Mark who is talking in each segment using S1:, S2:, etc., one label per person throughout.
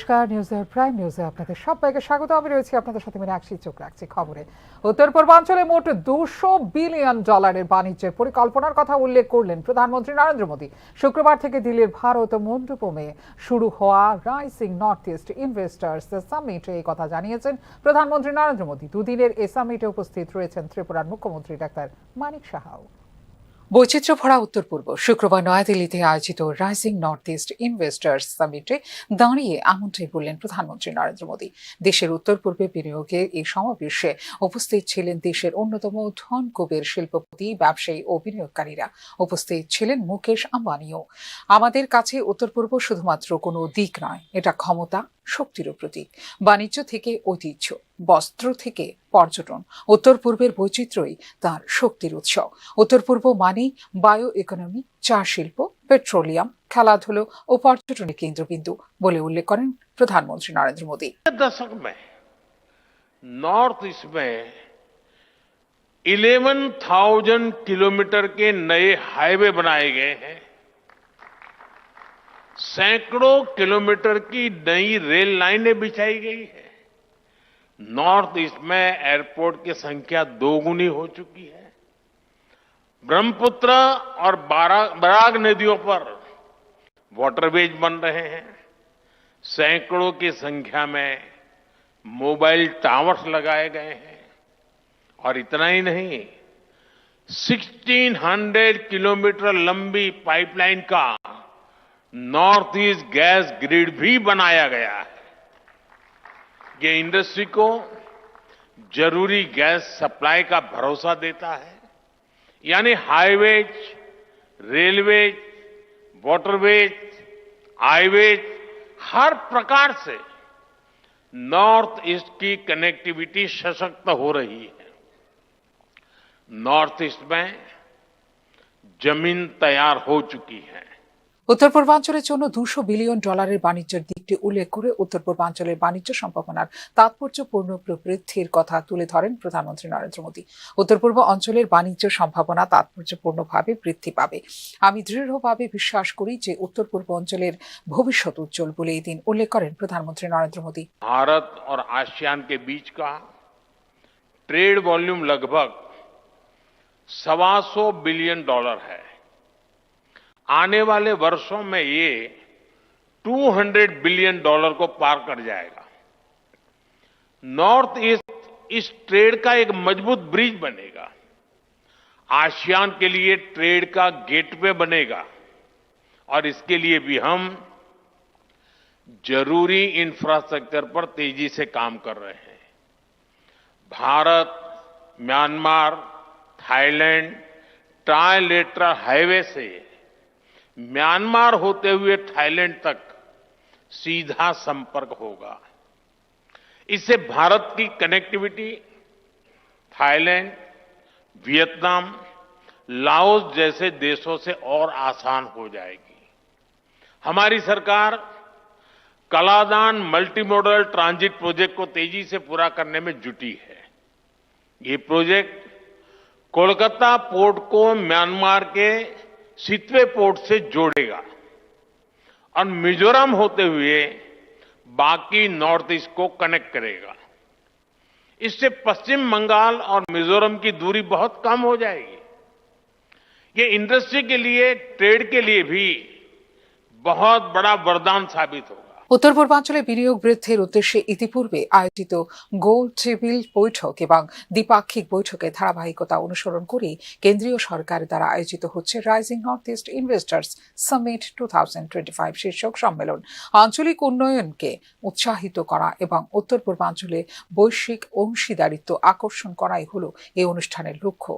S1: নমস্কার, নিউজের প্রাইম নিউজে আপনাদের সবাইকে স্বাগত। আমি রয়েছি আপনাদের সাথে মীনাক্ষী, চোখ রাখছি খবরে। উত্তর পূর্বাঞ্চলে মোট $200 বিলিয়ন বাণিজ্যের পরিকল্পনার কথা উল্লেখ করলেন প্রধানমন্ত্রী নরেন্দ্র মোদী। শুক্রবার থেকে দিল্লির ভারত মণ্ডপমে শুরু হওয়া রাইজিং নর্থ ইস্ট ইনভেস্টার্স সামিটে এই কথা জানিয়েছেন প্রধানমন্ত্রী নরেন্দ্র মোদী। দুদিনের এই সামিটে উপস্থিত রয়েছেন ত্রিপুরার মুখ্যমন্ত্রী ডাক্তার মানিক সাহাও। বৈচিত্র্য ভরা উত্তর পূর্ব শুক্রবার নয়াদিল্লিতে আয়োজিত রাইজিং নর্থ ইস্ট ইনভেস্টার্স সামিটে দাঁড়িয়ে আমন্ত্রণ করলেন প্রধানমন্ত্রী নরেন্দ্র মোদী। দেশের উত্তর পূর্বে বিনিয়োগে এই সমাবেশে উপস্থিত ছিলেন দেশের অন্যতম ধন কুবের শিল্পপতি, ব্যবসায়ী ও বিনিয়োগকারীরা। উপস্থিত ছিলেন মুকেশ আম্বানিও। আমাদের কাছে উত্তর পূর্ব শুধুমাত্র কোনো দিক নয়, এটা ক্ষমতা, শক্তিরও প্রতীক। বাণিজ্য থেকে ঐতিহ্য, বস্ত্র থেকে পর্যটন, উত্তর পূর্বের বৈচিত্র্যই তার শক্তির উৎস। উত্তর পূর্ব মানেই বায়ো ইকোনমি, চা শিল্প, পেট্রোলিয়াম, খেলাধুলো ও পর্যটনের কেন্দ্রবিন্দু বলে উল্লেখ করেন প্রধানমন্ত্রী নরেন্দ্র মোদী।
S2: दशक में नॉर्थ ईस्ट में 11,000 किलोमीटर के नए हाईवे बनाए गए हैं। सैकड़ों किलोमीटर की नई रेल लाइनें बिछाई गई है। नॉर्थ ईस्ट में एयरपोर्ट की संख्या दोगुनी हो चुकी है। ब्रह्मपुत्र और बराग नदियों पर वाटरवेज बन रहे हैं। सैकड़ों की संख्या में मोबाइल टावर्स लगाए गए हैं। और इतना ही नहीं, 1600 किलोमीटर लंबी पाइपलाइन का नॉर्थ ईस्ट गैस ग्रिड भी बनाया गया है। ये इंडस्ट्री को जरूरी गैस सप्लाई का भरोसा देता है। यानी हाईवेज, रेलवेज, वाटरवेज, हाईवेज, हर प्रकार से नॉर्थ ईस्ट की कनेक्टिविटी सशक्त हो रही है। नॉर्थ ईस्ट में जमीन तैयार हो चुकी है।
S1: উত্তর পূর্বাঞ্চলের জন্য $200 বিলিয়ন বাণিজ্যের দিকটি উল্লেখ করে উত্তর পূর্বাঞ্চলের বাণিজ্য সম্ভাবনার তাৎপর্যপূর্ণ প্রবৃদ্ধির কথা তুলে ধরেন প্রধানমন্ত্রী নরেন্দ্র মোদী। উত্তর পূর্ব অঞ্চলের বাণিজ্য সম্ভাবনা তাৎপর্যপূর্ণভাবে বৃদ্ধি পাবে। আমি দৃঢ়ভাবে বিশ্বাস করি যে উত্তর পূর্ব অঞ্চলের ভবিষ্যৎ উজ্জ্বল বলে এই দিন উল্লেখ করেন প্রধানমন্ত্রী নরেন্দ্র মোদী।
S2: भारत और आसियान के बीच का ट्रेड वॉल्यूम लगभग $125 बिलियन है। आने वाले वर्षों में ये $200 बिलियन को पार कर जाएगा। नॉर्थ ईस्ट इस ट्रेड का एक मजबूत ब्रिज बनेगा। आसियान के लिए ट्रेड का गेटवे बनेगा। और इसके लिए भी हम जरूरी इंफ्रास्ट्रक्चर पर तेजी से काम कर रहे हैं। Bharat, Myanmar, Thailand trilateral highway से म्यांमार होते हुए थाईलैंड तक सीधा संपर्क होगा। इससे भारत की कनेक्टिविटी थाईलैंड, वियतनाम, लाओस जैसे देशों से और आसान हो जाएगी। हमारी सरकार Kaladan multi modal transit project को तेजी से पूरा करने में जुटी है। ये प्रोजेक्ट कोलकाता पोर्ट को म्यांमार के सितवे पोर्ट से जोड़ेगा और मिजोरम होते हुए बाकी नॉर्थ ईस्ट को कनेक्ट करेगा। इससे पश्चिम बंगाल और मिजोरम की दूरी बहुत कम हो जाएगी। ये इंडस्ट्री के लिए, ट्रेड के लिए भी बहुत बड़ा वरदान साबित होगा।
S1: উত্তর পূর্বাঞ্চলে বিনিয়োগ বৃদ্ধির উদ্দেশ্যে ইতিপূর্বে আয়োজিত গোল টেবিল বৈঠক এবং দ্বিপাক্ষিক বৈঠকের ধারাবাহিকতা অনুসরণ করে কেন্দ্রীয় সরকার দ্বারা আয়োজিত হচ্ছে rising north east investors summit 2025 শীর্ষক সম্মেলন। আঞ্চলিক উন্নয়নকে উৎসাহিত করা এবং উত্তর পূর্বাঞ্চলে বৈশ্বিক অংশীদারিত্ব আকর্ষণ করাই হলো এই অনুষ্ঠানের লক্ষ্য,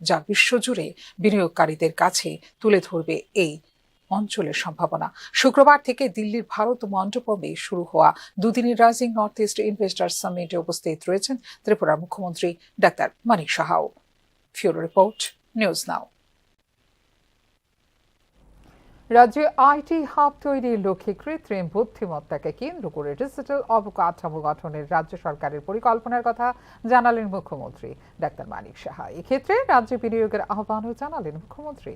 S1: যা বিশ্বজুড়ে বিনিয়োগকারীদের কাছে তুলে ধরবে এই অঞ্চলের সম্ভাবনা। শুক্রবার থেকে দিল্লির ভারত মণ্ডপমে শুরু হওয়া দুদিনের রাইজিং নর্থ ইস্ট ইনভেস্টার্স সামিটে উপস্থিত রয়েছেন ত্রিপুরার মুখ্যমন্ত্রী ডাক্তার মানিক সাহাও। ফিউরো রিপোর্ট, নিউজ নাও। রাজ্যে আইটি হাব তৈরির লক্ষ্যে কৃত্রিম বুদ্ধিমত্তাকে কেন্দ্র করে ডিজিটাল অবকাঠামো গঠনের রাজ্য সরকারের পরিকল্পনার কথা জানালেন মুখ্যমন্ত্রী ডাক্তার মানিক সাহা। এক্ষেত্রে রাজ্যে বিনিয়োগের আহ্বানও জানালেন মুখ্যমন্ত্রী।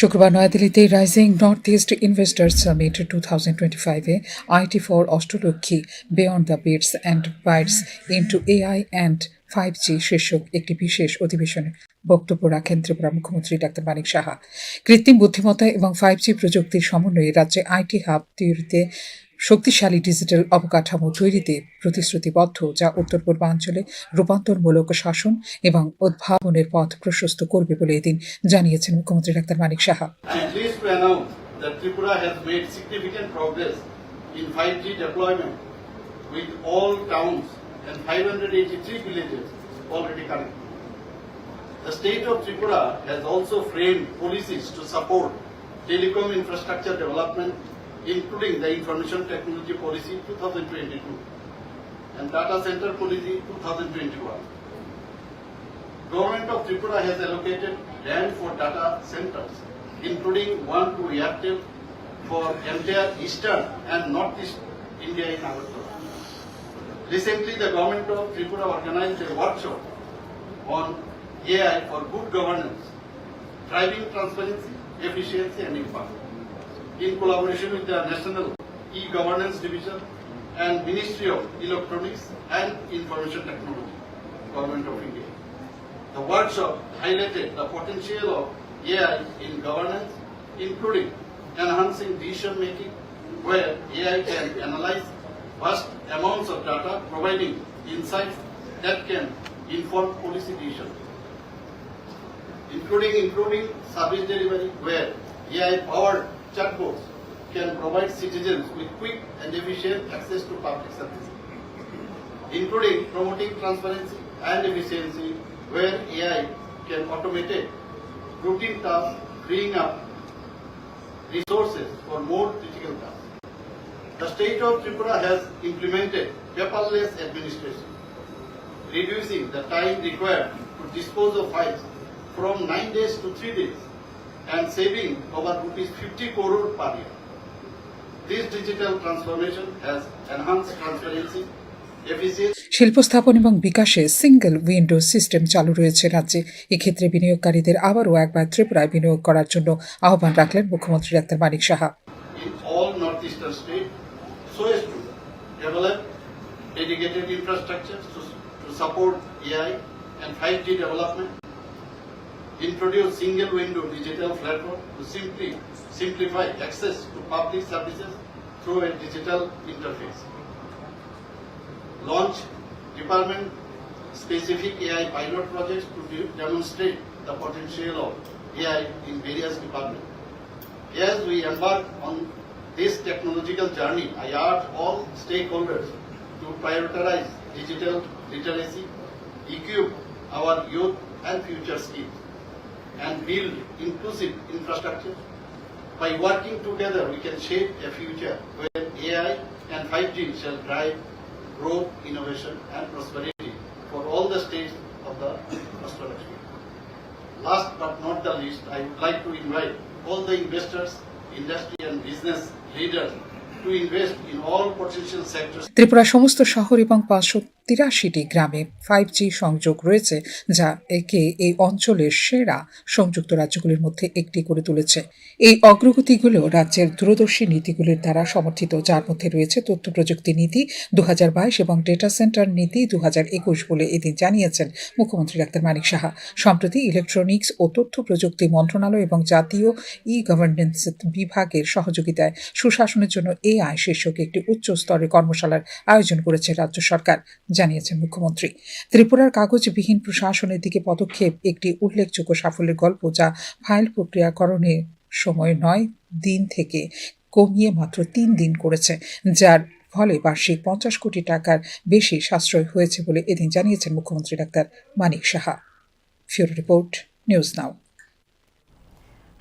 S1: শুক্রবার নয়াদিল্লিতে rising north east investors summit 2025-এ IT for Ashtalakshmi beyond the bits and bytes into AI and 5G শীর্ষক একটি বিশেষ অধিবেশনে বক্তব্য রাখেন ত্রিপুরা মুখ্যমন্ত্রী ডাক্তার মানিক সাহা। কৃত্রিম বুদ্ধিমত্তা এবং 5G প্রযুক্তির সমন্বয়ে রাজ্যে আইটি হাব তৈরিতে শক্তিশালী ডিজিটাল অবকাঠামো তৈরিতে প্রতিশ্রুতিবদ্ধ, যা উত্তর পূর্বাঞ্চলে রূপান্তরমূলক শাসন এবং উদ্ভাবনের পথ প্রশস্ত করবে বলে এদিন জানিয়েছেন মুখ্যমন্ত্রী doctor Manik Saha.
S3: I am pleased to announce that Tripura has made significant progress in 5G deployment, with all towns and 583 villages already connected. The state of Tripura has also framed policies to support telecom infrastructure development, including the Information Technology Policy 2022 and Data Center Policy 2021. Government of Tripura has allocated land for data centers, including one to Airtel for entire eastern and northeast India in Agartala. Recently, the government of Tripura organized a workshop on AI for good governance, driving transparency, efficiency and impact, in collaboration with the National E-Governance Division and Ministry of Electronics and Information Technology, Government of India. The workshop highlighted the potential of AI in governance, including enhancing decision making, where AI can analyze vast amounts of data, providing insights that can inform policy decisions, including improving service delivery, where AI-powered chatbots can provide citizens with quick and efficient access to public services, including promoting transparency and efficiency, where AI can automate routine tasks, freeing up resources for more critical tasks. The state of Tripura has implemented paperless administration, reducing the time required to dispose of files from 9 days to 3 days and saving over rupees 50 crore per year. This digital transformation has enhanced transparency, efficiency,
S1: শিল্প স্থাপন এবং বিকাশে single window system চালু রয়েছে রাজ্যে। এক্ষেত্রে বিনিয়োগকারীদের আবারও একবার ত্রিপুরায় বিনিয়োগ করার জন্য আহ্বান রাখলেন মুখ্যমন্ত্রী doctor Manik Saha.
S3: in all northeastern states, so as to develop dedicated infrastructure to support AI and 5G development, introduce single window digital platform to simplify access to public services through a digital interface, launch department specific AI pilot projects to demonstrate the potential of AI in various departments. As we embark on this technological journey, I urge all stakeholders to prioritize digital literacy, equip our youth and future skills, and build inclusive infrastructure. By working together, we can shape a future where AI and 5G shall drive growth, innovation and prosperity for all the states of the Australia. Last but not the least, I would like to invite all the investors, industry and business leaders to invest in all potential sectors.
S1: Tripura সমস্ত শহর এবং 583টি গ্রামে 5G সংযোগ রয়েছে, যা একে এই অঞ্চলের সেরা সংযুক্ত রাজ্যগুলির মধ্যে একটি করে তুলেছে। এই অগ্রগতিগুলো রাজ্যের দূরদর্শী নীতিগুলির দ্বারা সমর্থিত, যার মধ্যে রয়েছে তথ্য প্রযুক্তি নীতি 2022 এবং ডেটা সেন্টার নীতি 2021 বলে এদিন জানিয়েছেন মুখ্যমন্ত্রী ডাক্তার মানিক সাহা। সম্প্রতি ইলেকট্রনিক্স ও তথ্য প্রযুক্তি মন্ত্রণালয় এবং জাতীয় ই গভর্নেন্স বিভাগের সহযোগিতায় সুশাসনের জন্য AI শীর্ষক একটি উচ্চ স্তরের কর্মশালার আয়োজন করেছে রাজ্য সরকার, জানিয়েছেন মুখ্যমন্ত্রী। ত্রিপুরার কাগজবিহীন প্রশাসনের দিকে পদক্ষেপ একটি উল্লেখযোগ্য সাফল্যের গল্প, যা ফাইল প্রক্রিয়াকরণের সময় 9 দিন থেকে কমিয়ে মাত্র 3 দিন করেছে, যার ফলে বার্ষিক 50 কোটি টাকার বেশি সাশ্রয় হয়েছে বলে এদিন জানিয়েছেন মুখ্যমন্ত্রী doctor Manik Saha. Bureau report, News Now.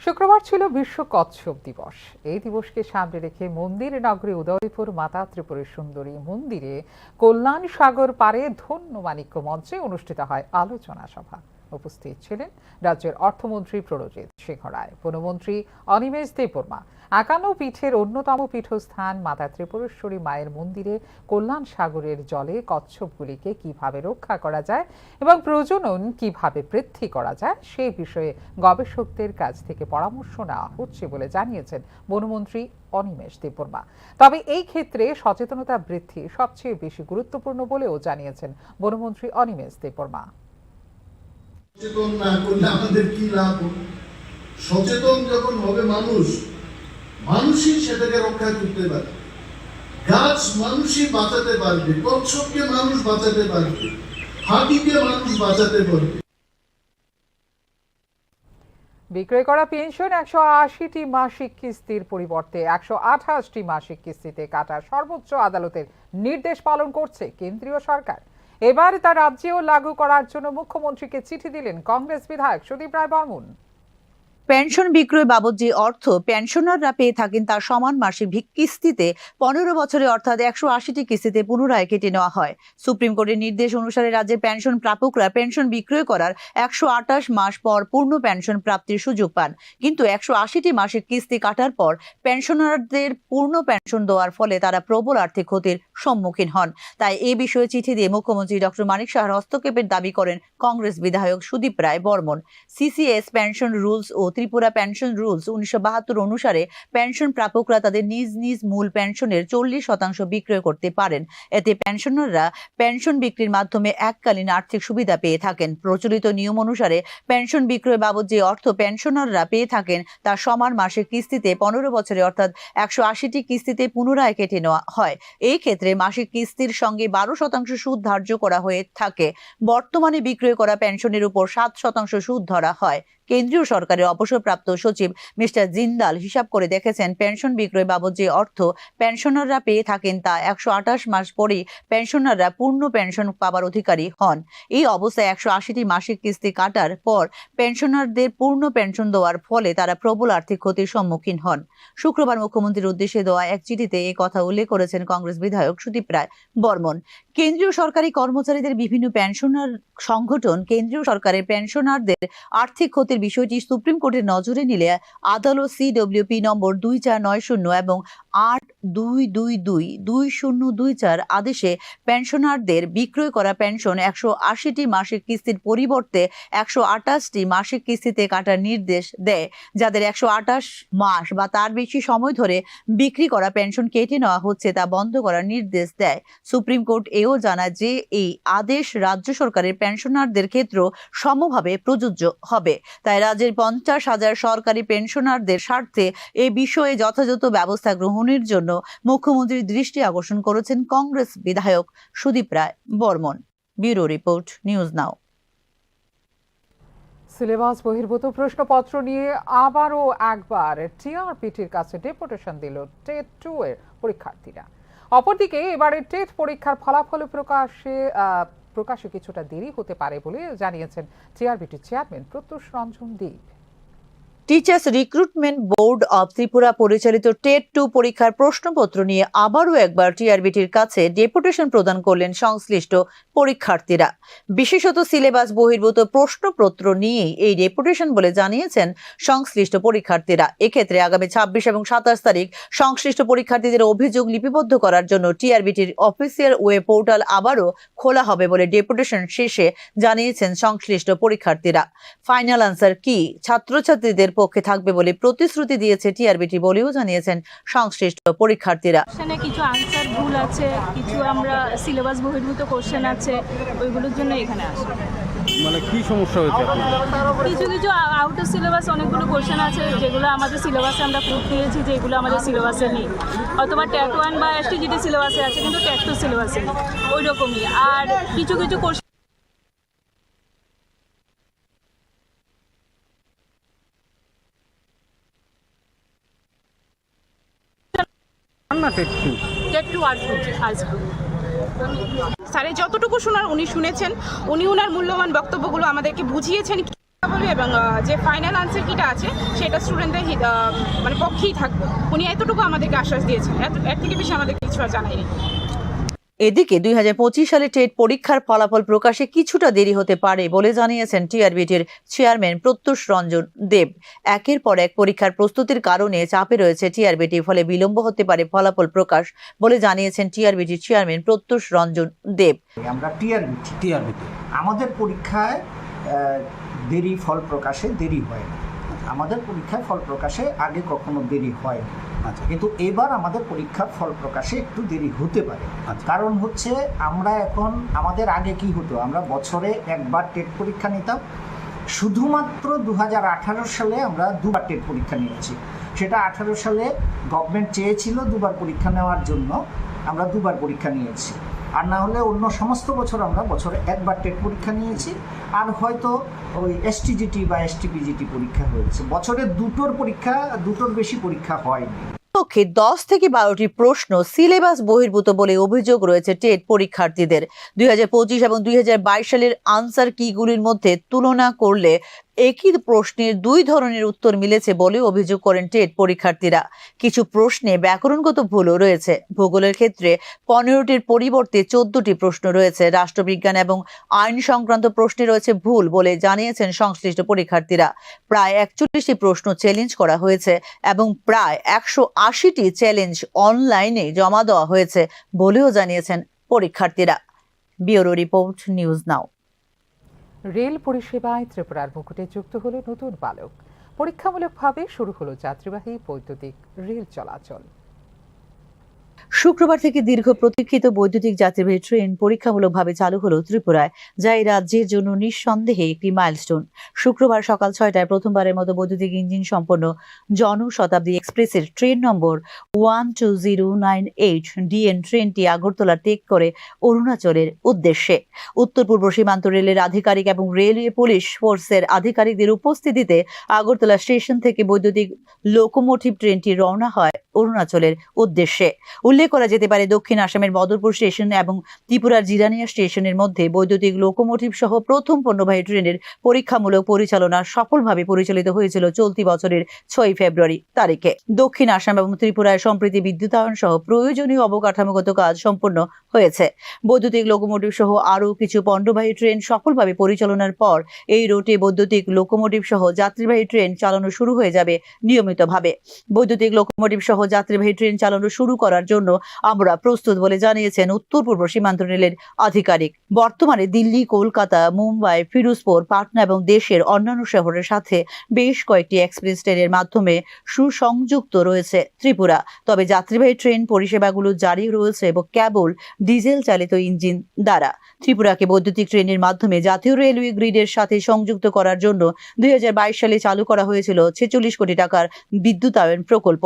S1: শুক্রবার ছিল বিশ্ব কচ্ছপ দিবস। এই দিবসকে সামনে রেখে মন্দির নগরী উদয়পুর মাতা ত্রিপুরের সুন্দরী মন্দিরে কল্যাণ সাগর পারে ধন্য মাণিক্য মঞ্চে অনুষ্ঠিত হয় আলোচনা সভা। উপস্থিত ছিলেন রাজ্যের অর্থমন্ত্রী প্রণজিৎ সিংহরায়। বনমন্ত্রী অনিমেষ দেববর্মা 51 পীঠের অন্যতম পীঠস্থান মাতা ত্রিপুরেশ্বরী মায়ের মন্দিরে কল্যাণ সাগরের জলে কচ্ছপগুলিকে কিভাবে রক্ষা করা যায় এবং প্রজনন কিভাবে বৃদ্ধি করা যায় সেই বিষয়ে গবেষকদের কাছ থেকে পরামর্শ নেওয়া হচ্ছে বলে জানিয়েছেন বনমন্ত্রী অনিমেষ দেববর্মা। তবে এই ক্ষেত্রে সচেতনতা বৃদ্ধি সবচেয়ে বেশি গুরুত্বপূর্ণ বলেও জানিয়েছেন বনমন্ত্রী অনিমেষ দেববর্মা।
S4: সচেতন না করলে আমাদের কি লাভ? সচেতন যখন হবে মানুষই সেটাকে রক্ষা করতে পারে। গাছ মানুষই বাঁচাতে পারবে, কচ্ছপকে মানুষ বাঁচাতে পারবে, হাতিকে মানুষ বাঁচাতে পারবে।
S1: বিক্রয় করা পেনশন 180টি মাসিক কিস্তির পরিবর্তে 128টি মাসিক কিস্তিতে কাটার সর্বোচ্চ আদালতের নির্দেশ পালন করছে কেন্দ্রীয় সরকার। এবার তা রাজ্যেও লাগু করার জন্য মুখ্যমন্ত্রীকে চিঠি দিলেন কংগ্রেস বিধায়ক সুদীপ রায় বর্মন।
S5: পেনশন বিক্রয় বাবদ যে অর্থ পেনশনাররা পেয়ে থাকেন তার সমান মাসিক কিস্তিতে 15 বছরে অর্থাৎ 180টি কিস্তিতে পুনরায় কেটে নেওয়া হয়। সুপ্রিম কোর্টের নির্দেশ অনুসারে রাজ্যের পেনশন প্রাপকরা পেনশন বিক্রয় করার 128 মাস পর পূর্ণ পেনশন প্রাপ্তির সুযোগ পান, কিন্তু 180টি মাসিক কিস্তি কাটার পর পেনশনারদের পূর্ণ পেনশন দেওয়ার ফলে তারা প্রবল আর্থিক ক্ষতির সম্মুখীন হন। তাই এই বিষয়ে চিঠি দিয়ে মুখ্যমন্ত্রী ডক্টর মানিক সাহার হস্তক্ষেপের দাবি করেন কংগ্রেস বিধায়ক Sudip Roy Barman. CCS pension rules ও ত্রিপুরা পেনশন রুলস 1972 অনুসারে পেনশন প্রাপকরা তাদের নিজ নিজ মূল পেনশনের 40% বিক্রয় করতে পারেন। এতে পেনশনাররা পেনশন বিক্রির মাধ্যমে এককালীন আর্থিক সুবিধা পেয়ে থাকেন। প্রচলিত নিয়ম অনুসারে পেনশন বিক্রয় বাবদ যে অর্থ পেনশনাররা পেয়ে থাকেন তা সমান মাসিক কিস্তিতে 15 বছরে অর্থাৎ 180টি কিস্তিতে পুনরায় কেটে নেওয়া হয়। এই ক্ষেত্রে মাসিক কিস্তির সঙ্গে 12% সুদ ধার্য করা হয়ে থাকে। বর্তমানে বিক্রয় করা পেনশনের উপর 7% সুদ ধরা হয়। কেন্দ্রীয় সরকারের অবসরপ্রাপ্ত সচিব মিস্টার জিন্দাল হিসাব করে দেখেছেন পেনশন বিক্রয় বাবদ যে অর্থ পেনশনাররা পেয়ে থাকেন তা 128 মাস পরেই পেনশনাররা পূর্ণ পেনশন পাবার অধিকারী হন। এই অবস্থায় 180টি মাসিক কিস্তি কাটার পর পেনশনারদের পূর্ণ পেনশন দেওয়ার ফলে তারা প্রবল আর্থিক ক্ষতির সম্মুখীন হন। শুক্রবার মুখ্যমন্ত্রীর উদ্দেশ্যে দেওয়া এক চিঠিতে এই কথা উল্লেখ করেছেন কংগ্রেস বিধায়ক সুদীপ রায় বর্মন। কেন্দ্রীয় সরকারি কর্মচারীদের বিভিন্ন পেনশনার সংগঠন কেন্দ্রীয় সরকারের পেনশনারদের আর্থিক ক্ষতির বিষয়টি সুপ্রিম কোর্টের নজরে নিলে আদালত CWP নম্বর 2490 এবং 8222-2024 আদেশে পেনশনারদের বিক্রয় করা পেনশন 180টি মাসিক কিস্তির পরিবর্তে 128টি মাসিক কিস্তিতে কাটার নির্দেশ দেয়। যাদের 128 মাস বা তার বেশি সময় ধরে বিক্রি করা পেনশন কেটে নেওয়া হচ্ছে তা বন্ধ করার নির্দেশ দেয়। সুপ্রিম কোর্ট এও জানায় যে এই আদেশ রাজ্য সরকারের পেনশনারদের ক্ষেত্রেও সমভাবে প্রযোজ্য হবে। তাই রাজ্যের 50,000 সরকারি পেনশনারদের স্বার্থে এ বিষয়ে যথাযথ ব্যবস্থা গ্রহণের জন্য মুখ্যমন্ত্রীর দৃষ্টি আকর্ষণ করেছেন কংগ্রেস বিধায়ক Sudip Roy Barman. Bureau report, News Now.
S1: Syllabus বহির্ভূত প্রশ্নপত্র নিয়ে আবারও একবার টিআরপিটির কাছে ডেপুটেশন দিল টেট 2 এর পরীক্ষার্থীরা। অপরদিকে এবারে টেট পরীক্ষার ফলাফল প্রকাশে কিছুটা দেরি হতে পারে বলে জানিয়েছেন টিআরপিটি chairman Pratyush Ranjan Deep.
S5: Teachers recruitment board of Tripura পরিচালিত টেট 2 পরীক্ষার প্রশ্নপত্র নিয়ে আবারও একবার টিআরবিটির কাছে ডেপুটেশন প্রদান করলেন সংশ্লিষ্ট পরীক্ষার্থীরা। বিশেষত সিলেবাস বহির্ভূত প্রশ্নপত্র নিয়ে এই ডেপুটেশন বলে জানিয়েছেন সংশ্লিষ্ট পরীক্ষার্থীরা। এক্ষেত্রে আগামী 26 এবং 27 তারিখ সংশ্লিষ্ট পরীক্ষার্থীদের অভিযোগ লিপিবদ্ধ করার জন্য টিআরবিটির অফিসিয়াল ওয়েব পোর্টাল আবারও খোলা হবে বলে ডেপুটেশন শেষে জানিয়েছেন সংশ্লিষ্ট পরীক্ষার্থীরা। ফাইনাল আনসার কি ছাত্রছাত্রীদের পক্ষে থাকবে বলে প্রতিশ্রুতি দিয়েছে টিআরবিটি বলেও জানিয়েছেন সংশ্লিষ্ট পরীক্ষার্থীরা।
S6: কিছু আনসার ভুল আছে, কিছু আমরা সিলেবাস বহির্ভূত কোশ্চেন আছে, ওইগুলোর জন্য এখানে আসি।
S7: মানে কি সমস্যা হয়েছে?
S6: কিছু আউট অফ সিলেবাস অনেকগুলো কোশ্চেন আছে যেগুলো আমাদের সিলেবাসে আমরা প্রুফ দিয়েছি যে এগুলো আমাদের সিলেবাসে নেই, অথবা ট্যাট 1 বা STGT সিলেবাসে আছে কিন্তু ট্যাট 2 সিলেবাসে নেই, ওই রকমই। আর কিছু কোশ্চেন
S8: স্যারের যতটুকু শোনার উনি শুনেছেন, উনি ওনার মূল্যবান বক্তব্যগুলো আমাদেরকে বুঝিয়েছেন এবং যে ফাইনাল আনসার কিটা আছে সেটা স্টুডেন্টদের মানে পক্ষেই থাকবে। উনি এতটুকু আমাদেরকে আশ্বাস দিয়েছেন, এর থেকে বেশি আমাদের কিছু জানায়নি।
S5: এদিকে 2025 সালে টেট পরীক্ষার ফলাফল প্রকাশে কিছুটা দেরি হতে পারে বলে জানিয়েছেন টিআরবিটির চেয়ারম্যান প্রত্যুষ রঞ্জন দেব। একের পর এক পরীক্ষার প্রস্তুতির কারণে চাপে রয়েছে টিআরবিটি, ফলে বিলম্ব হতে পারে ফলাফল প্রকাশ বলে জানিয়েছেন টিআরবিটির চেয়ারম্যান প্রত্যুষ রঞ্জন দেব।
S9: আমরা টিআরবিটি আমাদের পরীক্ষায় দেরি ফল প্রকাশে দেরি হয় না, আমাদের পরীক্ষায় ফল প্রকাশে আগে কখনো দেরি হয় না। আচ্ছা, কিন্তু এবার আমাদের পরীক্ষার ফল প্রকাশে একটু দেরি হতে পারে। কারণ হচ্ছে আমরা এখন, আমাদের আগে কি হতো, আমরা বছরে একবার টেট পরীক্ষা নিতাম। শুধুমাত্র 2018 সালে আমরা দুবার টেট পরীক্ষা নিয়েছি। সেটা 18 সালে গভর্নমেন্ট চেয়েছিল দুবার পরীক্ষা নেওয়ার জন্য, আমরা দুবার পরীক্ষা নিয়েছি। আর না হলে অন্য সমস্ত বছর আমরা বছরে একবার টেট পরীক্ষা নিয়েছি, আর হয়তো ওই এসটিজিটি বা এসটিপিজিটি পরীক্ষা হয়েছে। বছরে দুটোর বেশি পরীক্ষা হয়নি।
S5: পক্ষে 10 থেকে 12টি প্রশ্ন সিলেবাস বহির্ভূত বলে অভিযোগ রয়েছে টেট পরীক্ষার্থীদের। 2025 এবং 2022 সালের আনসার কিগুলির মধ্যে তুলনা করলে একই প্রশ্নের দুই ধরনের উত্তর মিলেছে বলে অভিযোগ করেন টেট পরীক্ষার্থীরা। কিছু প্রশ্নে ব্যাকরণগত ভুলও রয়েছে। ভূগোলের ক্ষেত্রে 15টির পরিবর্তে 14টি প্রশ্ন রয়েছে। রাষ্ট্রবিজ্ঞান এবং আইন সংক্রান্ত প্রশ্নে রয়েছে ভুল বলে জানিয়েছেন সংশ্লিষ্ট পরীক্ষার্থীরা। প্রায় 41টি প্রশ্ন চ্যালেঞ্জ করা হয়েছে এবং প্রায় 180টি চ্যালেঞ্জ অনলাইনে জমা দেওয়া হয়েছে বলেও জানিয়েছেন পরীক্ষার্থীরা। Bureau report, News Now.
S1: Rail পরিষেবায় ত্রিপুরার মুকুটে যুক্ত হলো নতুন বালক। পরীক্ষামূলকভাবে শুরু হলো যাত্রীবাহী বৈদ্যুতিক রেল চলাচল।
S5: শুক্রবার থেকে দীর্ঘ প্রতীক্ষিত বৈদ্যুতিক যাত্রীবাহী ট্রেন পরীক্ষামূলকভাবে চালু হলো ত্রিপুরায়, যা এই রাজ্যের জন্য নিঃসন্দেহে একটি মাইলস্টোন। শুক্রবার সকাল 6টায় প্রথমবারের মতো বৈদ্যুতিক ইঞ্জিন সম্পন্ন জনশতাব্দী এক্সপ্রেসের ট্রেন নম্বর 12098 ডিএন ট্রেনটি আগরতলা টেক করে অরুণাচলের উদ্দেশ্যে। উত্তর পূর্ব সীমান্ত রেলের আধিকারিক এবং রেলওয়ে পুলিশ ফোর্সের আধিকারিকদের উপস্থিতিতে আগরতলা স্টেশন থেকে বৈদ্যুতিক লোকোমোটিভ ট্রেনটি রওনা হয় অরুণাচলের উদ্দেশ্যে। উল্লেখ করা যেতে পারে, দক্ষিণ আসামের বদরপুর স্টেশন এবং ত্রিপুরার জিরানিয়া স্টেশনের মধ্যে বৈদ্যুতিক লোকোমোটিভ সহ প্রথম পণ্যবাহী ট্রেনের পরীক্ষামূলক পরিচালনা সফলভাবে পরিচালিত হয়েছিল চলতি বছরের 6 ফেব্রুয়ারি তারিখে। দক্ষিণ আসাম এবং ত্রিপুরায় সম্প্রতি বিদ্যুতায়ন সহ প্রয়োজনীয় অবকাঠামোগত কাজ সম্পন্ন হয়েছে। বৈদ্যুতিক লোকোমোটিভ সহ আরও কিছু পণ্যবাহী ট্রেন সফলভাবে পরিচালনার পর এই রুটে বৈদ্যুতিক লোকোমোটিভ সহ যাত্রীবাহী ট্রেন চালানো শুরু হয়ে যাবে নিয়মিতভাবে। বৈদ্যুতিক লোকোমোটিভ সহ যাত্রীবাহী ট্রেন চালানো শুরু করার জন্য আমরা প্রস্তুত বলে জানিয়েছেন উত্তর পূর্ব সীমান্ত রেলের আধিকারিক। বর্তমানে দিল্লি, কলকাতা, মুম্বাই, ফিরোজপুর, পাটনা এবং দেশের অন্যান্য শহরের সাথে বেশ কয়েকটি এক্সপ্রেস ট্রেনের মাধ্যমে সুসংযুক্ত রয়েছে ত্রিপুরা। তবে যাত্রীবাহী ট্রেন পরিষেবাগুলো জারি রয়েছে এবং কেবল ডিজেল চালিত ইঞ্জিন দ্বারা। ত্রিপুরাকে বৈদ্যুতিক ট্রেনের মাধ্যমে জাতীয় রেলওয়ে গ্রিডের সাথে সংযুক্ত করার জন্য 2022 সালে চালু করা হয়েছিল 46 কোটি টাকার বিদ্যুতায়ন প্রকল্প।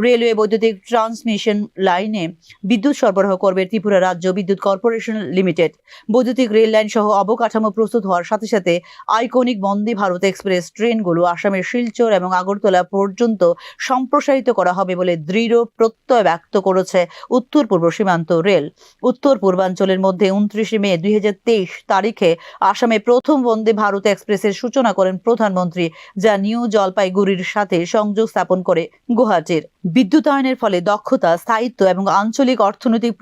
S5: রেলওয়ে বৈদ্যুতিক ট্রান্সমিশন লাইনে বিদ্যুৎ সরবরাহ করবে ত্রিপুরা রাজ্য বিদ্যুৎ কর্পোরেশন লিমিটেড। বৈদ্যুতিক রেল লাইন সহ অবকাঠামো প্রস্তুত হওয়ার সাথে সাথে আইকনিক বন্দে ভারত এক্সপ্রেস ট্রেনগুলো আসামের শিলচর এবং আগরতলা পর্যন্ত সম্প্রসারিত করা হবে বলে দৃঢ় প্রত্যয় ব্যক্ত করেছে উত্তর পূর্ব সীমান্ত রেল। উত্তর পূর্বাঞ্চলের মধ্যে 29 মে 2023 তারিখে আসামে প্রথম বন্দে ভারত এক্সপ্রেসের সূচনা করেন প্রধানমন্ত্রী, যা নিউ জলপাইগুড়ির সাথে সংযোগ স্থাপন করে গুয়াহাটির। বিদ্যুতায়নের ফলে দক্ষতা, স্থায়িত্ব এবং আঞ্চলিক অর্থনৈতিক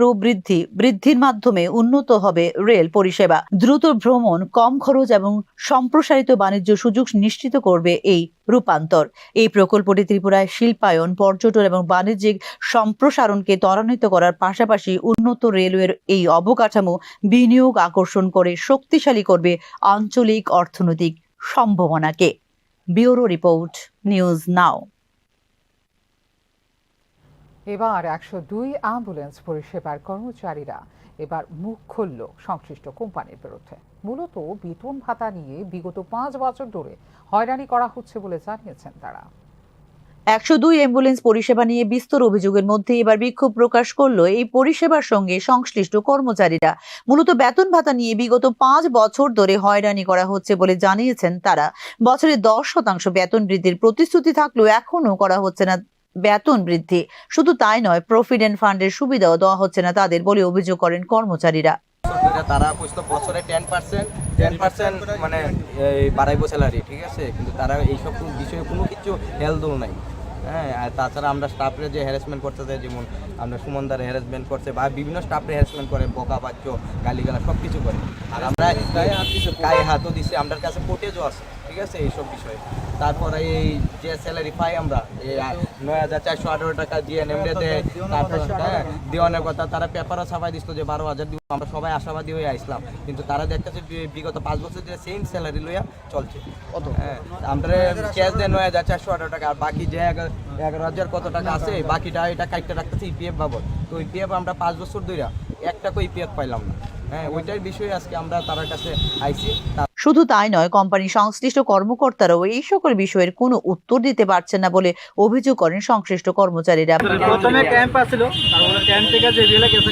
S5: বৃদ্ধির মাধ্যমে উন্নত হবে রেল পরিষেবা। দ্রুত ভ্রমণ, কম খরচ এবং সম্প্রসারিত বাণিজ্য সুযোগ নিশ্চিত করবে এই রূপান্তর। এই প্রকল্পটি ত্রিপুরায় শিল্পায়ন, পর্যটন এবং বাণিজ্যিক সম্প্রসারণকে ত্বরান্বিত করার পাশাপাশি উন্নত রেলওয়ের এই অবকাঠামো বিনিয়োগ আকর্ষণ করে শক্তিশালী করবে আঞ্চলিক অর্থনৈতিক সম্ভাবনাকে। ব্যুরো রিপোর্ট, নিউজ নাও।
S1: এবার 102 অ্যাম্বুলেন্স পরিষেবার কর্মচারীরা এবার মুখ খুলল সংশ্লিষ্ট কোম্পানির বিরুদ্ধে। মূলত বেতন ভাতা নিয়ে বিগত 5 বছর ধরে হয়রানি করা হচ্ছে বলে জানিয়েছেন তারা।
S5: 102 অ্যাম্বুলেন্স পরিষেবা নিয়ে বিস্তর অভিযোগের মধ্যে এবার বিক্ষোভ প্রকাশ করলো এই পরিষেবার সঙ্গে সংশ্লিষ্ট কর্মচারীরা। মূলত বেতন ভাতা নিয়ে বিগত 5 বছর ধরে হয়রানি করা হচ্ছে বলে জানিয়েছেন তারা। বছরে 10% বেতন বৃদ্ধির প্রতিশ্রুতি থাকলেও এখনো করা হচ্ছে না বেতন বৃদ্ধি। শুধু তাই নয়, প্রভিডেন্ট ফান্ডের সুবিধাও দেওয়া হচ্ছে না তাদের বলে অভিযোগ করেন কর্মচারীরা।
S10: তারা কইতো বছরে 10% মানে বাড়াইবো স্যালারি, ঠিক আছে, কিন্তু তারা এইসব বিষয়ে কোনো কিছু হেলদোল নাই। হ্যাঁ আর তাছাড়া আমরা স্টাফরে যে হ্যারাসমেন্ট করতেছে, যেমন আমরা সুমনদারে হ্যারাসমেন্ট করছে বা বিভিন্ন স্টাফরে হ্যারাসমেন্ট করে, বকা বাচ্চ গালিগালা সব কিছু করে। আর আমরা গায়ে হাতও দিচ্ছি, আমাদের কাছে ফুটেজও আছে, ঠিক আছে, এইসব বিষয়ে। তারপরে এই যে স্যালারি পাই আমরা, এই 9,418 টাকা দিয়ে নেমড়ে দেয়, তারপর দেওয়ানের কথা তারা পেপারও ছাপাই দিত যে 12,000 দিব। আমরা সবাই আশাবাদী হয়ে আসলাম, কিন্তু তারা দেখতেছে বিগত 5 বছর যে সেম স্যালারি লইয়া চলছে। হ্যাঁ, আমরা ক্যাশ দেয় 9,418 টাকা, আর বাকি যে 11,000 কত টাকা আছে বাকিটা এটা কাটতে রাখতেছে ইপিএফ বাবদ। তো ইপিএফ আমরা 5 বছর ধরে একটা করে ইপিএফ পাইলাম না। হ্যাঁ, ওইটার বিষয়ে আজকে আমরা তার কাছে আইছি।
S5: শুধু তাই নয়, কোম্পানির সংশ্লিষ্ট কর্মকর্তারাও এই সকল বিষয়ের কোনো উত্তর দিতে পারছেন না বলে অভিযোগ করেন সংশ্লিষ্ট কর্মচারীরা।
S7: প্রথমে ক্যাম্প আসছিল, তারপরে ক্যাম্প থেকে যে বিলে গেছে,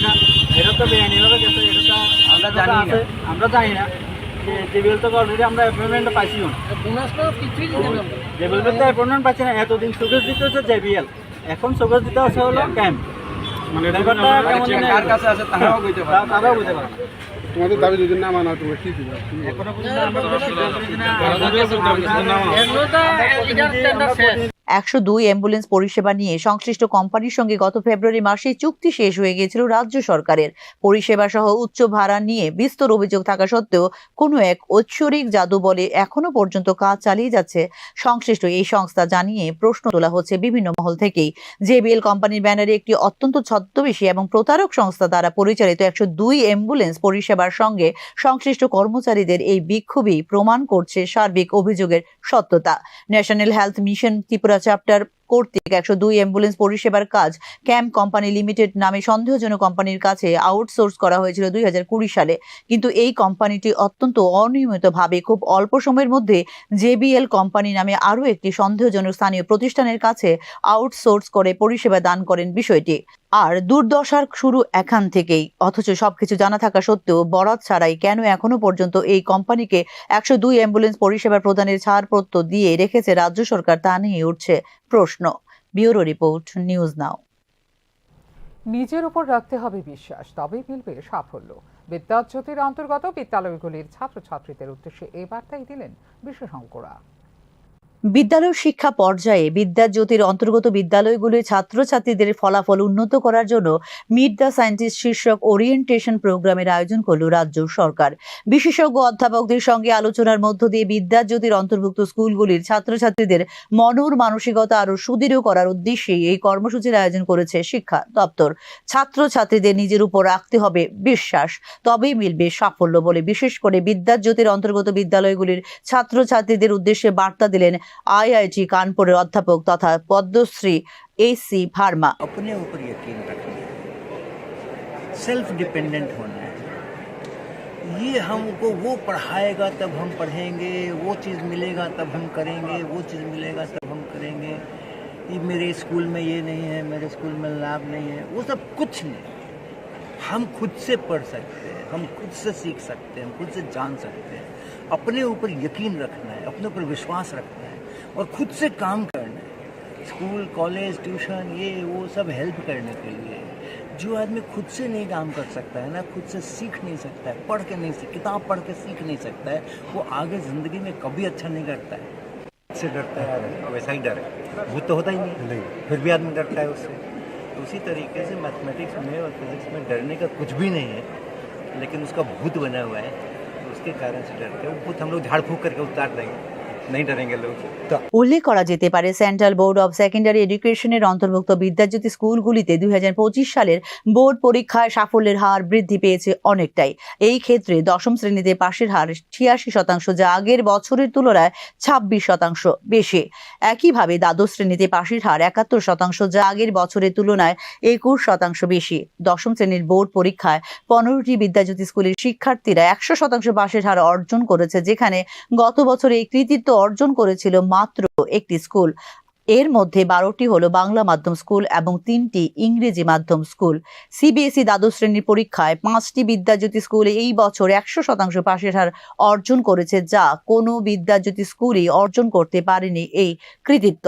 S7: এটা তো বেআইনিভাবে গেছে, এটা তো আমরা জানি না, যে বিল তো অলরেডি আমরা অ্যাপয়েন্টমেন্ট পাইছি, যে বিল তো অ্যাপয়েন্টমেন্ট পাচ্ছি না। এতদিন সুযোগ দিতে হচ্ছে জেবিএল, এখন সুযোগ দিতে হচ্ছে হলো ক্যাম্প। মানে কার কাছে আছে তারাও বুঝতে পারে।
S11: তোমাদের দাবি যদি না মানা তোমরা কি দিবে?
S7: এখনো পর্যন্ত আমরা
S5: 102 অ্যাম্বুলেন্স পরিষেবা নিয়ে সংশ্লিষ্ট কোম্পানির সঙ্গে গত ফেব্রুয়ারি মাসে চুক্তি শেষ হয়ে গিয়েছিল রাজ্য সরকারের। পরিষেবা সহ উচ্চ ভাড়া নিয়ে বিস্তর অভিযোগ থাকা সত্ত্বেও কোনো এক ঐশ্বরিক জাদু বলে এখনো পর্যন্ত কাজ চালিয়ে যাচ্ছে সংশ্লিষ্ট এই সংস্থা জানিয়ে প্রশ্ন তোলা হচ্ছে বিভিন্ন মহল থেকেই। জেবিএল কোম্পানির ব্যানারে একটি অত্যন্ত ছদ্মবেশী এবং প্রতারক সংস্থা দ্বারা পরিচালিত 102 অ্যাম্বুলেন্স পরিষেবার সঙ্গে সংশ্লিষ্ট কর্মচারীদের এই বিক্ষোভই প্রমাণ করছে সার্বিক অভিযোগের সত্যতা। National health mission Tripura chapter কর্তৃক 102 অ্যাম্বুলেন্স পরিষেবার কাজ ক্যাম্প কোম্পানি লিমিটেড নামে সন্দেহজনক কোম্পানির কাছে আউটসোর্স করা হয়েছিল 2020 সালে। কিন্তু এই কোম্পানিটি অত্যন্ত অনিয়মিতভাবে খুব অল্প সময়ের মধ্যে জেবিএল কোম্পানি নামে আরও একটি সন্দেহজনক স্থানীয় প্রতিষ্ঠানের কাছে আউটসোর্স করে পরিষেবা দান করেন বিষয়টি। আর দুর্দশার শুরু এখান থেকেই। অথচ সবকিছু জানা থাকা সত্ত্বেও বরাত ছাড়াই কেন এখনো পর্যন্ত এই কোম্পানিকে 102 অ্যাম্বুলেন্স পরিষেবা প্রদানের ছাড়পত্র দিয়ে রেখেছে রাজ্য সরকার তা নিয়ে উঠছে প্রশ্ন। ব্যুরো রিপোর্ট, নিউজ নাও।
S1: নিজের উপর রাখতে হবে বিশ্বাস, তবেই মিলবে সাফল্য। বিদ্যাজ্যোতির অন্তর্গত বিদ্যালয়গুলির ছাত্রছাত্রীদের উদ্দেশ্যে এই বার্তাই দিলেন বিশেষজ্ঞরা।
S5: বিদ্যালয় শিক্ষা পর্যায়ে বিদ্যাজ্যোতির অন্তর্গত বিদ্যালয়গুলির ছাত্রছাত্রীদের ফলাফল উন্নত করার জন্য মিট দ্য সায়েন্টিস্ট শীর্ষক ওরিয়েন্টেশন প্রোগ্রামের আয়োজন করল রাজ্য সরকার। বিশেষজ্ঞ অধ্যাপকদের সঙ্গে আলোচনার মধ্য দিয়ে বিদ্যাজ্যোতির অন্তর্ভুক্ত স্কুলগুলির ছাত্রছাত্রীদের মনন মানসিকতা আরো সুদৃঢ় করার উদ্দেশ্যে এই কর্মসূচির আয়োজন করেছে শিক্ষা দপ্তর। ছাত্রছাত্রীদের নিজের উপর রাখতে হবে বিশ্বাস, তবেই মিলবে সাফল্য বলে বিশেষ করে বিদ্যাজ্যোতির অন্তর্গত বিদ্যালয়গুলির ছাত্রছাত্রীদের উদ্দেশ্যে বার্তা দিলেন आईआईटी कानपुर अध्यापक तथा पद्मश्री AC भार्मा।
S12: अपने ऊपर यकीन रखना है, सेल्फ डिपेंडेंट होना है। ये हमको वो पढ़ाएगा तब हम पढ़ेंगे, वो चीज़ मिलेगा तब हम करेंगे, वो चीज़ मिलेगा तब हम करेंगे, ये मेरे स्कूल में ये नहीं है, मेरे स्कूल में लैब नहीं है, वो सब कुछ नहीं। हम खुद से पढ़ सकते हैं, हम खुद से सीख सकते हैं, हम खुद से जान सकते हैं। अपने ऊपर यकीन रखना है, अपने ऊपर विश्वास रखना है और खुद से काम करना है। स्कूल, कॉलेज, ट्यूशन ये वो सब हेल्प करने के लिए। जो आदमी खुद से नहीं काम कर सकता है ना, खुद से सीख नहीं सकता है, पढ़ के नहीं किताब पढ़ के सीख नहीं सकता है, वो आगे ज़िंदगी में कभी अच्छा नहीं करता है। से डरता है वैसा ही डर है, भूत तो होता ही नहीं, फिर भी आदमी डरता है उससे। तो उसी तरीके से मैथमेटिक्स में और फिजिक्स में डरने का कुछ भी नहीं है, लेकिन उसका भूत बना हुआ है, तो उसके कारण से डरते हैं। वो भूत हम लोग झाड़ फूँक करके उतार देंगे, नहीं डरेंगे लोग।
S5: উল্লেখ করা যেতে পারে সেন্ট্রাল বোর্ড অব সেকেন্ডারি এডুকেশনের অন্তর্ভুক্ত বিদ্যাজ্যোতি স্কুলগুলিতে 2025 সালের বোর্ড পরীক্ষায় সাফল্যের হার বৃদ্ধি পেয়েছে অনেকটাই। এই ক্ষেত্রে দশম শ্রেণীতে পাশের হার 86%, যা আগের বছরের তুলনায় 26% বেশি। একইভাবে দ্বাদশ শ্রেণীতে পাশের হার 71%, যা আগের বছরের তুলনায় 21% বেশি। দশম শ্রেণীর বোর্ড পরীক্ষায় 15টি বিদ্যাজ্যোতি স্কুলের শিক্ষার্থীরা 100% পাশের হার অর্জন করেছে, যেখানে গত বছর এই কৃতিত্ব অর্জন করেছিল মাত্র একটি স্কুল। এর মধ্যে 12টি হলো বাংলা মাধ্যম স্কুল এবং 3টি ইংরেজি মাধ্যম স্কুল। সিবিএসই দ্বাদশ শ্রেণীর পরীক্ষায় 5টি বিদ্যাজ্যোতি স্কুলে এই বছর 100% পাশের হার অর্জন করেছে, যা কোনো বিদ্যাজ্যোতি স্কুলই অর্জন করতে পারেনি এই কৃতিত্ব।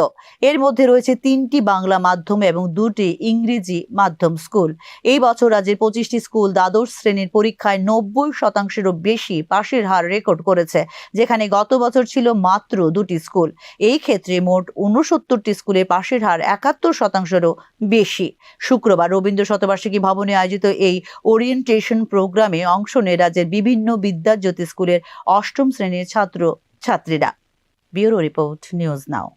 S5: এর মধ্যে রয়েছে 3টি বাংলা মাধ্যম এবং 2টি ইংরেজি মাধ্যম স্কুল। এই বছর রাজ্যের 25টি স্কুল দ্বাদশ শ্রেণীর পরীক্ষায় 90%-এরও বেশি পাশের হার রেকর্ড করেছে, যেখানে গত বছর ছিল মাত্র 2টি স্কুল। এই ক্ষেত্রে মোট 69 70টি স্কুলে পাশের হার 71%-রও বেশি। শুক্রবার রবীন্দ্র শতবার্ষিকী ভবনে আয়োজিত এই ওরিয়েন্টেশন প্রোগ্রামে অংশ নেয় রাজ্যের বিভিন্ন বিদ্যাজ্যোতি স্কুলের 8ম শ্রেণীর ছাত্র ছাত্রীরা। Bureau report, News Now.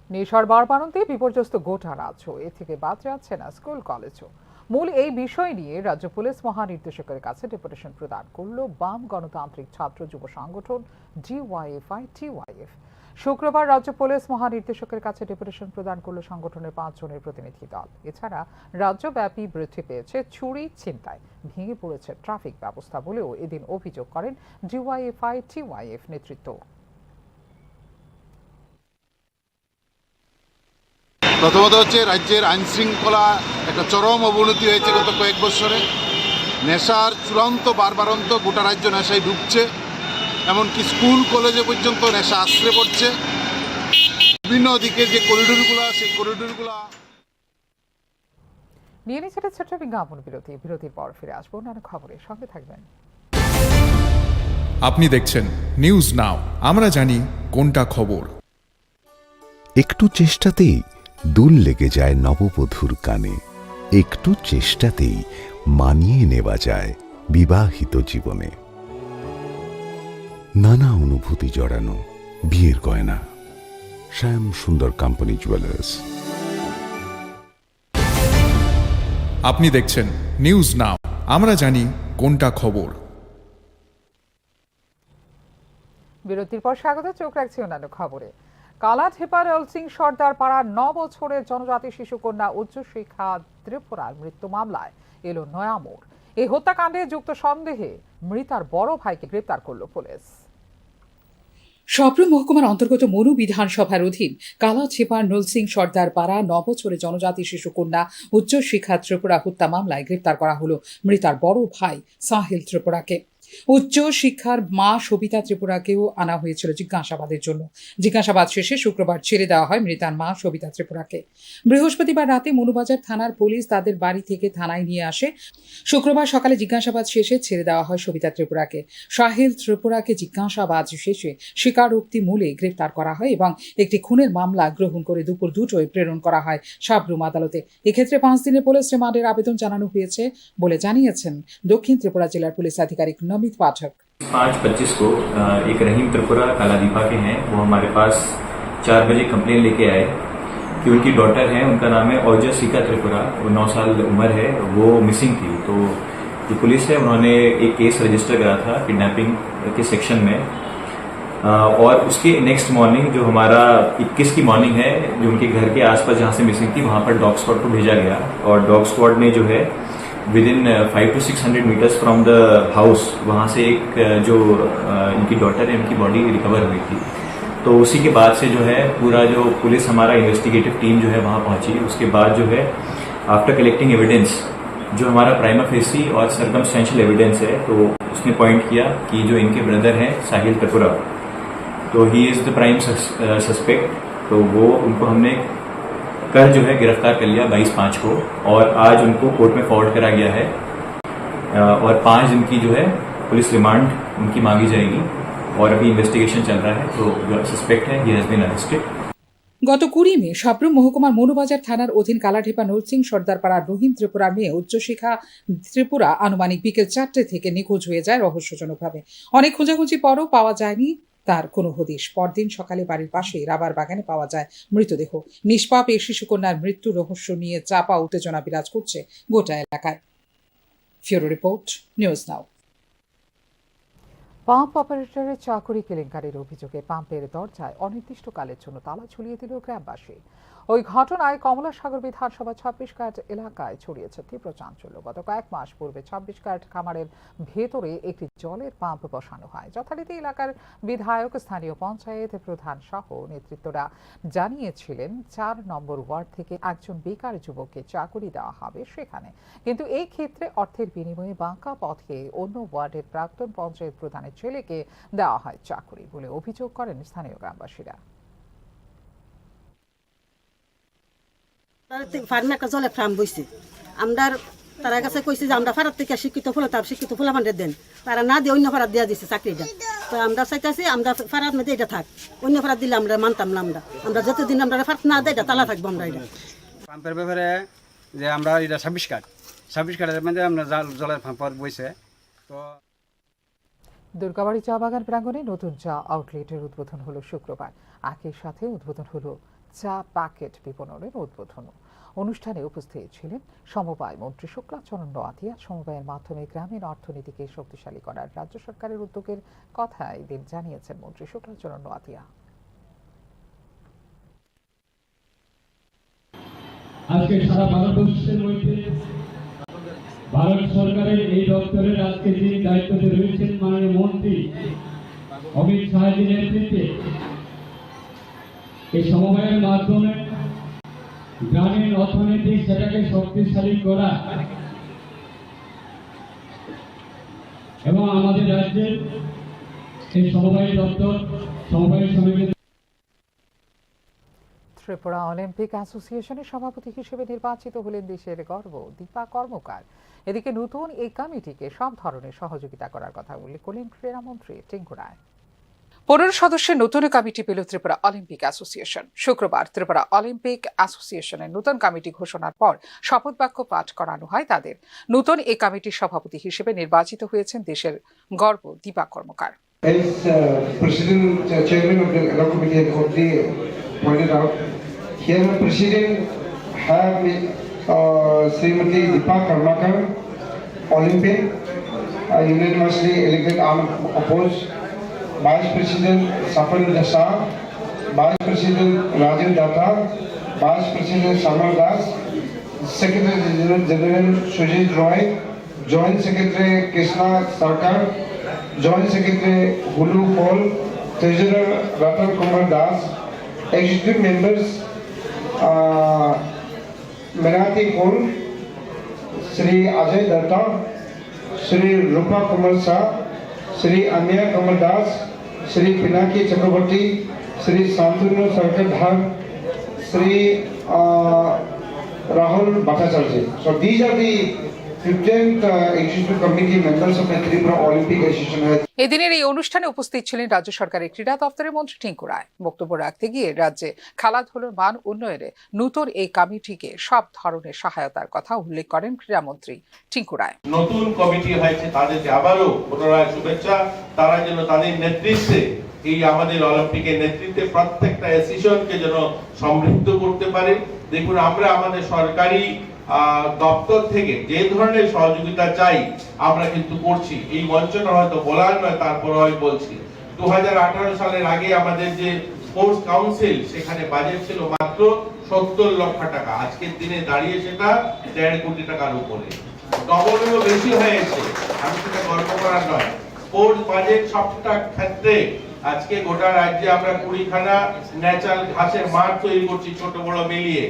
S1: নিশার বাড়বাড়ন্তে বিপর্যস্ত গোটা রাজ্য, এ থেকে বাদ যাচ্ছে না স্কুল কলেজও। মূল এই বিষয় নিয়ে রাজ্য পুলিশ মহানির্দেশকের কাছে ডেপুটেশন প্রদান করল বাম গণতান্ত্রিক ছাত্র যুব সংগঠন DYFI-TYF। শুক্রবার রাজ্য পুলিশ মহানির্দেশকের কাছে ডেপুটেশন প্রদান করল সংগঠনের 5 জনের প্রতিনিধি দল। এছাড়া রাজ্যব্যাপী বৃদ্ধি পেয়েছে চুরি ছিনতাই, ভেঙে পড়েছে ট্রাফিক ব্যবস্থা বলেও এদিন অভিযোগ করেন DYFI-TYF নেতৃত্ব।
S11: প্রথমত হচ্ছে রাজ্যের আইন শৃঙ্খলা একটা চরম অবনতি হয়েছে গত কয়েক বছরে। নেশার চূড়ান্ত বারবারন্ত, গোটা রাজ্য নেশায় ডুবছে, এমনকি স্কুল কলেজে পর্যন্ত নেশা আশ্রে পড়ছে। বিভিন্ন দিকে যে করিডোরগুলো, সেই করিডোরগুলো
S1: নিয়ে নিচ্ছে ছোট্ট বিজ্ঞাপন বিরতি। বিরতির পর ফিরে আসবো নানা খবরের সঙ্গে থাকবেন।
S13: আপনি দেখছেন নিউজ নাও, আমরা জানি কোনটা খবর।
S14: একটু চেষ্টাতেই দুল লেগে যায় নববধূর কানে, একটু চেষ্টাতেই মানিয়ে নেওয়া যায় বিবাহিত জীবনে। নানা অনুভূতি জড়ানো বিয়ের গয়না, শ্যাম সুন্দর কোম্পানি জুয়েলার্স।
S13: আপনি দেখছেন নিউজ নাও, আমরা জানি কোনটা খবর।
S1: বিরতির পর স্বাগত, চোখ রাখছি অন্যান্য খবরে। কালাঢেপা নলসিং সর্দার পাড়ার 9 বছরের জনজাতি শিশুকন্যা উচ্চশিক্ষা ত্রিপুরার মৃত্যু মামলায় এলো নয়া মোড়। এই হত্যাকাণ্ডে যুক্ত সন্দেহে মৃতার বড় ভাইকে গ্রেপ্তার করল পুলিশ। সপ্রম মহকুমার অন্তর্গত মনু বিধানসভার অধীন কালাছেপার নলসিং সর্দার পাড়া 9 বছরের জনজাতি শিশুকন্যা উচ্চশিক্ষা ত্রিপুরা হত্যা মামলায় গ্রেপ্তার করা হলো মৃতার বড় ভাই সাহিল ত্রিপুরাকে। উচ্চ শিক্ষার মা সবিতা ত্রিপুরাকেও আনা হয়েছিল জিজ্ঞাসাবাদের জন্য। জিজ্ঞাসাবাদ শেষে শুক্রবার ছেড়ে দেওয়া হয় মৃতার মা সবিতা ত্রিপুরাকে। বৃহস্পতিবার রাতে মনুবাজার থানার পুলিশ তাদের বাড়ি থেকে থানায় নিয়ে আসে। শুক্রবার সকালে জিজ্ঞাসাবাদ শেষে ছেড়ে দেওয়া হয় সবিতা ত্রিপুরাকে। সাহিল ত্রিপুরাকে জিজ্ঞাসাবাদ শেষে স্বীকারোক্তি মূলে গ্রেপ্তার করা হয় এবং একটি খুনের মামলা গ্রহণ করে দুপুর 2টোয় প্রেরণ করা হয় সাবরুম আদালতে। এক্ষেত্রে 5 দিনের পুলিশ রিমান্ডের আবেদন জানানো হয়েছে বলে জানিয়েছেন দক্ষিণ ত্রিপুরা জেলার পুলিশ আধিকারিক नमित पाठक।
S15: 5:25 को एक रहीम त्रिपुरा कालादीपा के हैं, वो हमारे पास 4 बजे कंप्लेन लेके आए कि उनकी डॉटर है, उनका नाम है औजसिका त्रिपुरा, वो 9 साल उम्र है, वो मिसिंग थी। तो जो पुलिस है उन्होंने एक केस रजिस्टर करा था किडनैपिंग के सेक्शन में, और उसके नेक्स्ट मॉर्निंग जो हमारा 21 की मॉर्निंग है, जो उनके घर के आसपास जहाँ से मिसिंग थी वहाँ पर डॉग स्क्वाड को भेजा गया, और डॉग स्क्वाड ने जो है within 500 to 600 metres from the house वहाँ से एक जो इनकी डॉटर है उनकी बॉडी रिकवर हुई थी। तो उसी के बाद से जो है पूरा जो पुलिस हमारा इन्वेस्टिगेटिव टीम जो है वहाँ पहुँची। उसके बाद जो है आफ्टर कलेक्टिंग एविडेंस, जो हमारा प्राइमा फेसी और सर्कमस्टेंशियल एविडेंस है, तो उसने पॉइंट किया कि जो इनके ब्रदर हैं साहिल त्रिपुरा, तो he is the prime suspect. तो वो उनको हमने कल जो है गिरफ्तार कर लिया 22/5 को, और आज उनको कोर्ट में फॉरवर्ड करा गया है, और 5 दिन की जो है पुलिस रिमांड उनकी मांगी जाएगी, और अभी इन्वेस्टिगेशन चल रहा है। तो जो सस्पेक्ट है ही हैज बीन अरेस्टेड।
S1: গত 20 মে সাবরুম মহকুমার মনুবাজার থানার অধীন কালাঢেপা নলসিং সর্দারপাড়ার রহিম ত্রিপুরার মেয়ে উচ্চশিক্ষা ত্রিপুরা আনুমানিক বিকেল 4টে থেকে নিখোঁজ হয়ে যায় রহস্যজনকভাবে। অনেক খোঁজাখুঁজি পরও পাওয়া যায়নি তার কোনো হদিশ। পরদিন সকালে বাড়ির পাশে রাবার বাগানে পাওয়া যায় মৃতদেহ। নিষ্পাপ এই শিশুকন্যার মৃত্যু রহস্য নিয়ে চাপা উত্তেজনা বিরাজ করছে গোটা এলাকায়। ফিউরো রিপোর্ট, নিউজ নাও। পাম্প অপারেটরের চাকরি কেলেঙ্কারির অভিযোগে পাম্পের দরজায় অনির্দিষ্টকালের জন্য তালা ঝুলিয়ে দিল গ্রামবাসী। ওই ঘটনায় কমলাসাগর বিধানসভা 26 ঘাট এলাকায় ছড়িয়েছে তীব্র চাঞ্চল্য। গত কয়েক মাস পূর্বে 26 ঘাট খামারের ভেতরে একটি জলের পাম্প বসানো হয়। যথারীতি এলাকার বিধায়ক, স্থানীয় পঞ্চায়েত প্রধান সহ নেতৃত্বরা জানিয়েছিলেন 4 নম্বর ওয়ার্ড থেকে একজন বেকার যুবককে চাকরি দেওয়া হবে সেখানে। কিন্তু এই ক্ষেত্রে অর্থের বিনিময়ে বাঁকা পথে অন্য ওয়ার্ডের প্রাক্তন পঞ্চায়েত প্রধানের ছেলেকে দেওয়া হয় চাকরি বলে অভিযোগ করেন স্থানীয় গ্রামবাসীরা।
S16: ফার্মে একটা জলে ফার্ম বইছে, আমরা তারা কাছে কইছি যে আমরা ফারার থেকে শিক্ষিত ফুল তার শিক্ষিত ফুল আমাদের দেন, তারা না দিয়ে অন্য ফারার দেওয়া দিচ্ছে চাকরিটা। তো আমরা চাইতেছি আমরা ফারার মধ্যে এটা থাক, অন্য ফারাত দিলে আমরা মানতাম না। আমরা যতদিন আমরা ফারাত না দেয় এটা তালা থাকবো আমরা। এটা
S7: পাম্পের ব্যাপারে যে আমরা এটা 26 কার্ডের মধ্যে আমরা জলের পাম্প বইছে। তো
S1: দুর্গাবাড়ি চা বাগান প্রাঙ্গণে নতুন চা আউটলেটের উদ্বোধন হলো শুক্রবার। একই সাথে উদ্বোধন হলো চা প্যাকেট বিপণনের উদ্বোধন। অনুষ্ঠানে উপস্থিত ছিলেন সমবায় মন্ত্রী শুক্লাচরণ নোয়াতিয়া। সমবায়ের মাধ্যমে গ্রামীণ অর্থনীতিকে শক্তিশালী করার রাজ্য সরকারের উদ্যোগের কথা এদিন জানিয়েছেন মন্ত্রী শুক্লাচরণ নোয়াতিয়া।
S17: আজকে সারা ভারতবর্ষের মধ্যে ভারত সরকারের এই দপ্তরের আজকে যিনি দায়িত্বে রয়েছেন মাননীয় মন্ত্রী অমিত শাহজির নেতৃত্বে এই সমবায়ের মাধ্যমে গ্রামীণ অর্থনীতি সেটাকে শক্তিশালী করা এবং আমাদের রাজ্যের এই সমবায় দপ্তর সমবায় সমিতি
S1: ত্রিপুরা অলিম্পিক অ্যাসোসিয়েশনের সভাপতি হিসেবে নির্বাচিত হলেন দেশের গর্ব দীপা কর্মকার। এদিকে নতুন এই কমিটিকে সব ধরনের সহযোগিতা করার কথা উল্লেখ করলেন ক্রীড়ামন্ত্রী টিঙ্কু রায়। 15 সদস্যের নতুন কমিটি পেল ত্রিপুরা অলিম্পিক অ্যাসোসিয়েশন। শুক্রবার ত্রিপুরা অলিম্পিক অ্যাসোসিয়েশনের নতুন কমিটি ঘোষণার পর শপথ বাক্য পাঠ করানো হয় তাদের। নতুন এই কমিটির সভাপতি হিসেবে নির্বাচিত হয়েছেন দেশের গর্ব Dipa Karmakar.
S18: Here the President have Srimati Deepa Karmakar, Olympic, unanimously elected unopposed. Vice President Safan Dasa, Vice President Rajan Datta, Vice President Samal Das, Secretary General Sujit Roy, Joint Secretary Krishna Sarkar, Joint Secretary Hulu Paul, Treasurer Ratan Kumar Das, Executive Members Menati Paul, Sri Ajay Datta, Sri Rupa Kumar Shah, Sri Amiya Kamal Das, Sri Pinaki Chakraborty, Sri Santanu Sarkar Dhar, Sri Rahul Bhattacharya. So these are the 15th executive committee members of the Tripura Olympic Association.
S1: এদিনের এই অনুষ্ঠানে উপস্থিত ছিলেন রাজ্য সরকারের ক্রীড়া দপ্তরের মন্ত্রী টিঙ্কু রায়। বক্তব্য রাখতে গিয়ে রাজ্যে খেলাধুলার মান উন্নয়নে নতুন এই কমিটিকে সব ধরনের সহায়তার কথা উল্লেখ করেন ক্রীড়ামন্ত্রী টিঙ্কু রায়।
S2: নতুন কমিটি হয়েছে, তাদেরকে আবারও পুনরায় শুভেচ্ছা। তারা যেন তাদের নেতৃত্বে এই আমাদের অলিম্পিকের নেতৃত্বে প্রত্যেকটা অ্যাসোসিয়েশনকে যেন সমৃদ্ধ করতে পারে। দেখুন, আমরা আমাদের সরকারি দপ্তর থেকে যে ধরনের সহযোগিতা চাই আমরা কিন্তু করছি। এই মঞ্চটা হয়তো বলার নয়, তারপর আমি বলছি 2018 সালের আগে আমাদের যে স্পোর্টস কাউন্সিল, সেখানে বাজেট ছিল মাত্র 70 লক্ষ টাকা। আজকের দিনে দাঁড়িয়ে সেটা 1.5 কোটি টাকার উপরে, ডবলেরও বেশি হয়েছে। আমি সেটা গর্ব করার নয়। স্পোর্টস বাজেট সবটা ক্ষেত্রে আজকে গোটা রাজ্যে আমরা 20খানা ন্যাচারাল ঘাসের মাঠ তৈরি করছি, ছোট বড় মিলিয়ে।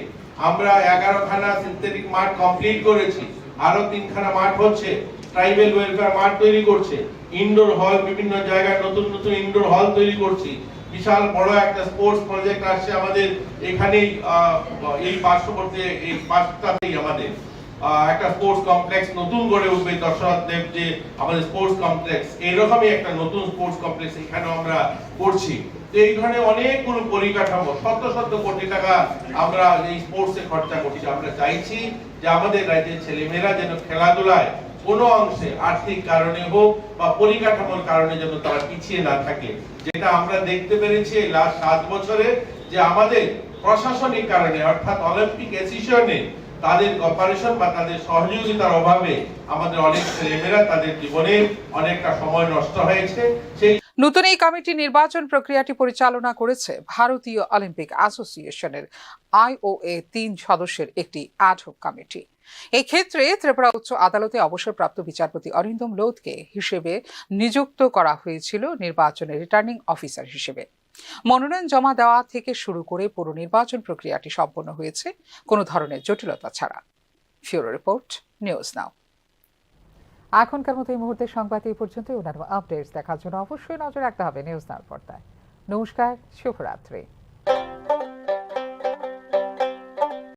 S2: আমরা 11খানা সিনথেটিক মাঠ কমপ্লিট করেছি, আরো 3খানা মাঠ হচ্ছে। ট্রাইবাল ওয়েলফেয়ার মাঠ তৈরি করছে, ইনডোর হল, বিভিন্ন জায়গায় নতুন নতুন ইনডোর হল তৈরি করছি। বিশাল বড় একটা স্পোর্টস প্রজেক্ট আসছে আমাদের এখানেই, এই পার্শ্ববর্তী এই পাঁচটাতেই আমাদের একটা স্পোর্টস কমপ্লেক্স নতুন গড়ে উঠবে। দশরথ দেব যে আমাদের স্পোর্টস কমপ্লেক্স, এইরকমই একটা নতুন স্পোর্টস কমপ্লেক্স এখানেও আমরা করছি। এই ধরনের অনেকগুলো পরিকাঠামো, শত শত কোটি টাকা আমরা এই স্পোর্টসে খরচা করছি। আমরা চাইছি যে আমাদের রাজ্যের ছেলেমেয়েরা যেন খেলাধুলায় কোনো অংশে আর্থিক কারণে হোক বা পরিকাঠামোর কারণে যেন তারা পিছিয়ে না থাকে। যেটা আমরা দেখতে পেরেছি এই লাস্ট 7 বছরে, যে আমাদের প্রশাসনিক কারণে অর্থাৎ অলিম্পিক অ্যাসোসিয়েশনে তাদের কপারেশন বা তাদের সহযোগিতার অভাবে আমাদের অনেক ছেলেমেয়েরা তাদের জীবনে অনেকটা সময় নষ্ট হয়েছে। সেই
S1: নতুন এই কমিটি নির্বাচন প্রক্রিয়াটি পরিচালনা করেছে ভারতীয় অলিম্পিক অ্যাসোসিয়েশনের IOA 3 সদস্যের একটি অ্যাডহক কমিটি। এই ক্ষেত্রে ত্রিপুরা উচ্চ আদালতে অবসরপ্রাপ্ত বিচারপতি অরিন্দম লোধকে হিসেবে নিযুক্ত করা হয়েছিল নির্বাচনের রিটার্নিং অফিসার হিসেবে। মনোনয়ন জমা দেওয়া থেকে শুরু করে পুরো নির্বাচন প্রক্রিয়াটি সম্পন্ন হয়েছে কোনো ধরনের জটিলতা ছাড়া। ফিউরো রিপোর্ট, নিউজ নাও। এখনকার মতো এই মুহূর্তে সংবাদ এই পর্যন্তই। অন্যান্য আপডেটস দেখার জন্য অবশ্যই নজর রাখতে হবে নিউজ নাও পর্দায়। নমস্কার, শুভরাত্রি।